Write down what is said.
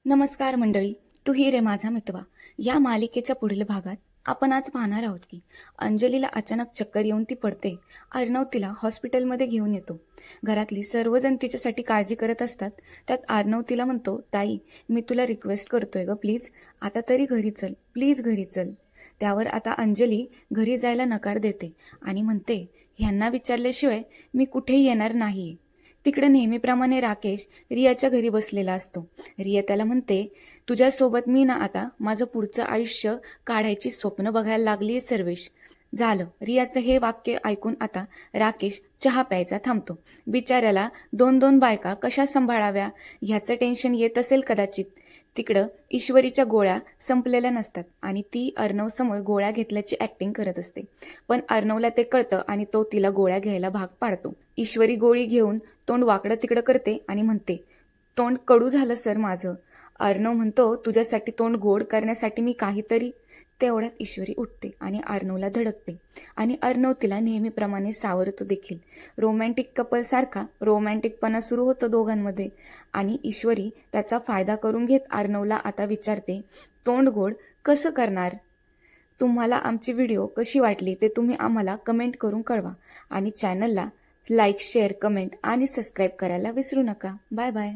नमस्कार मंडळी, तू ही रे माझा मितवा या मालिकेच्या पुढील भागात आपण आज पाहणार आहोत की अंजलीला अचानक चक्कर येऊन ती पडते. अर्णव तिला हॉस्पिटलमध्ये घेऊन येतो. घरातली सर्वजण तिच्यासाठी काळजी करत असतात. त्यात अर्णव तिला म्हणतो, ताई मी तुला रिक्वेस्ट करतोय ग, प्लीज आता तरी घरी चल, प्लीज घरी चल. त्यावर आता अंजली घरी जायला नकार देते आणि म्हणते, ह्यांना विचारल्याशिवाय मी कुठेही येणार नाहीये. तिकडे नेहमीप्रमाणे राकेश रियाच्या घरी बसलेला असतो. रिया त्याला म्हणते, तुझ्यासोबत मी ना आता माझं पुढचं आयुष्य काढायची स्वप्न बघायला लागली सर्वेश. झालं. रियाचं हे वाक्य ऐकून आता राकेश चहा प्यायचा थांबतो. बिचाऱ्याला दोन दोन बायका कशा सांभाळाव्या ह्याचं टेन्शन येत असेल कदाचित. तिकडं ईश्वरीच्या गोळ्या संपलेल्या नसतात आणि ती अर्णव समोर गोळ्या घेतल्याची ऍक्टिंग करत असते. पण अर्णवला ते कळतं आणि तो तिला गोळ्या घ्यायला भाग पाडतो. ईश्वरी गोळी घेऊन तोंड वाकडं तिकडं करते आणि म्हणते, तोंड कडू झालं सर माझं. अर्णव म्हणतो, तुझ्यासाठी तोंड गोड करण्यासाठी मी काहीतरी. तेवढ्यात ईश्वरी उठते आणि अर्णवला धडकते आणि अर्णव तिला नेहमीप्रमाणे सावरतो देखील. रोमॅन्टिक कपल सारखा रोमॅन्टिकपणा सुरू होतो दोघांमध्ये आणि ईश्वरी त्याचा फायदा करून घेत अर्णवला आता विचारते, तोंड गोड कसं करणार? तुम्हाला आमची व्हिडिओ कशी वाटली ते तुम्ही आम्हाला कमेंट करून कळवा आणि चॅनलला लाईक, शेअर, कमेंट आणि सबस्क्राईब करायला विसरू नका. Bye bye.